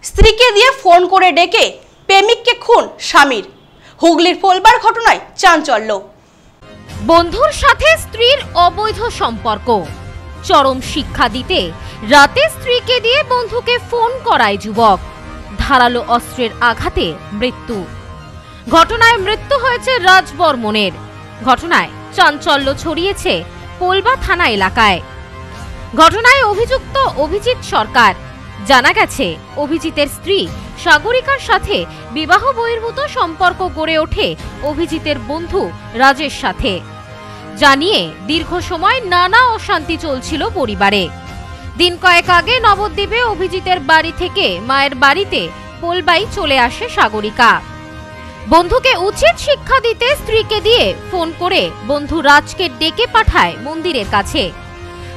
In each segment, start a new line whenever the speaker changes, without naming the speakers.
স্ত্রীকে দিয়ে ফোন করে ডেকে প্রেমিককে খুন স্বামীর। হুগলির ফোলবার ঘটনায় চাঞ্চল্য।
বন্ধুর সাথে স্ত্রীর অবৈধ সম্পর্ক, চরম শিক্ষা দিতে রাতে স্ত্রীকে দিয়ে বন্ধুকে ফোন করায় যুবক, ধারালো অস্ত্রের আঘাতে মৃত্যু। ঘটনায় মৃত্যু হয়েছে রাজ বর্মনের। ঘটনায় চাঞ্চল্য ছড়িয়েছে পোলবা থানা এলাকায়। ঘটনায় অভিযুক্ত অভিজিৎ সরকার। জানা গেছে অভিজিতের স্ত্রী সাগরিকার সাথে বিবাহ বহির্ভূত সম্পর্ক গড়ে ওঠে অভিজিতের বন্ধু রাজের সাথে। জানিয়ে দীর্ঘ সময় নানা অশান্তি চলছিল পরিবারে। দিন কয়েক আগে নবদ্বীপে অভিজিতের বাড়ি থেকে মায়ের বাড়িতে পোলবাই চলে আসে সাগরিকা। বন্ধুকে উচিত শিক্ষা দিতে স্ত্রীকে দিয়ে ফোন করে বন্ধু রাজকে ডেকে পাঠায় মন্দিরের কাছে।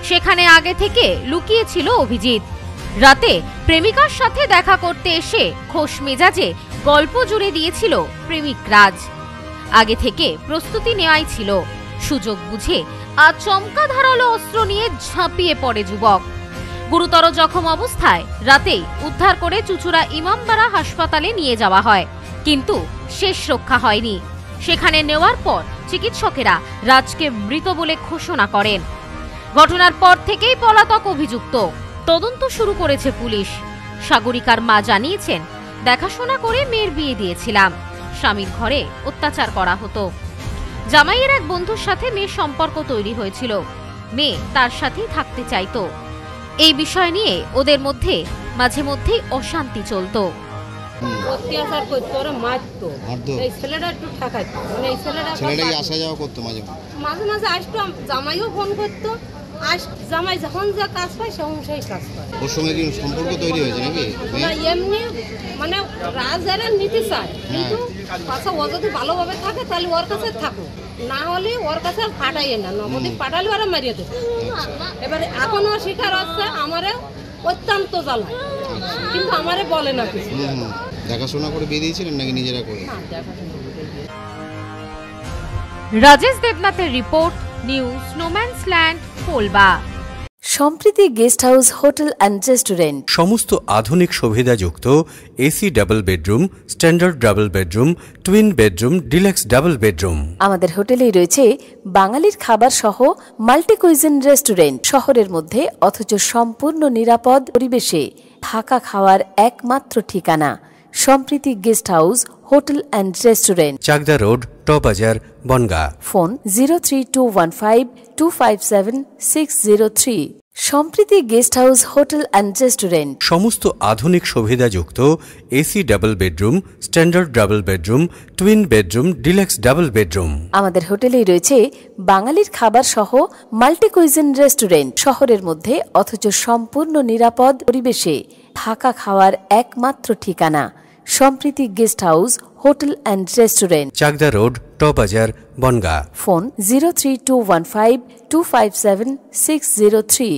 সেখানে আগে থেকে লুকিয়ে ছিল অভিজিৎ। রাতে প্রেমিকার সাথে দেখা করতে এসে খোশ মেজাজে গল্প জুড়ে দিয়েছিল প্রেমিক রাজ। আগে থেকে প্রস্তুতি নেওয়াই ছিল। সুযোগ বুঝে আজ চমকা ধারালো অস্ত্র নিয়ে ঝাঁপিয়ে পড়ে যুবক। গুরুতর জখম অবস্থায় রাতেই উদ্ধার করে চুচুড়া ইমামবাড়া হাসপাতালে নিয়ে যাওয়া হয়, কিন্তু শেষ রক্ষা হয়নি। সেখানে নেওয়ার পর চিকিৎসকেরা রাজকে মৃত বলে ঘোষণা করেন। ঘটনার পর থেকেই পলাতক অভিযুক্ত। তদন্ত শুরু করেছে পুলিশ। সাগরিকার মা জানিয়েছেন, দেখাশোনা করে মেয়ের বিয়ে দিয়েছিলাম, স্বামীর ঘরে অত্যাচার করা হতো। জামাইয়ের এক বন্ধুর সাথে মেয়ের সম্পর্ক তৈরি হয়েছিল, মেয়ে তার সাথেই থাকতে চাইতো। এই বিষয় নিয়ে ওদের মধ্যে মাঝে মধ্যেই অশান্তি চলতো।
অত্যাচার করতো, ওরা মারতো। এই ছেলেটা একটু ঠেকাইতো, মানে এই ছেলেটা
আসা যাওয়া করতো মাঝে
মাঝে আসতো। জামাইও ফোন করতো, জামাই যখন যা কাজ পায় সেই কাজ করে।
ওর সঙ্গে কি সম্পর্ক তৈরি হয়েছে নাকি?
না, এমনি মানে রাজারা নিতে চায়, কিন্তু পাশা ও যদি ভালোভাবে থাকে তাহলে ওর কাছে থাকো, না হলে ওর কাছে পাঠাইয়ে না। নবদ্বীপ পাঠালে ওরা মারিয়ে দেবে। এবারে এখনো শিকার হচ্ছে, আমারে অত্যন্ত জ্বালায়, কিন্তু আমারে বলে না কিছু।
দেখাশোনা করে বিয়ে দিয়েছিলেন নাকি নিজেরা করে?
রাজেশ দেবনাথের রিপোর্ট, নিউজ স্নোম্যান্সল্যান্ড, Polba.
Sampriti guest house hotel and restaurant.
সমস্ত আধুনিক সুবিধাযুক্ত AC double bedroom, standard double bedroom, twin bedroom, deluxe double bedroom.
আমাদের হোটেলেই রয়েছে বাঙালির খাবার সহ মাল্টি কুইজিন রেস্টুরেন্ট। শহরের মধ্যে অথচ সম্পূর্ণ নিরাপদ পরিবেশে থাকা খাওয়ার একমাত্র ঠিকানা Sampriti guest house hotel and restaurant,
Chakdah road, টবাজার, Bongaon.
Phone 03215257 Sampriti guest house hotel and restaurant.
সমস্ত আধুনিক সুবিধাযুক্ত AC double bedroom, standard double bedroom, twin bedroom, deluxe double bedroom.
আমাদের হোটেলেই রয়েছে বাঙালির খাবার সহ মাল্টি কুইজিন রেস্টুরেন্ট। শহরের মধ্যে অথচ সম্পূর্ণ নিরাপদ পরিবেশে থাকা খাওয়ার একমাত্র ঠিকানা Sampriti guest house hotel and restaurant,
Chakdah road, টবাজার, বনগাঁ।
ফোন 03215257 603।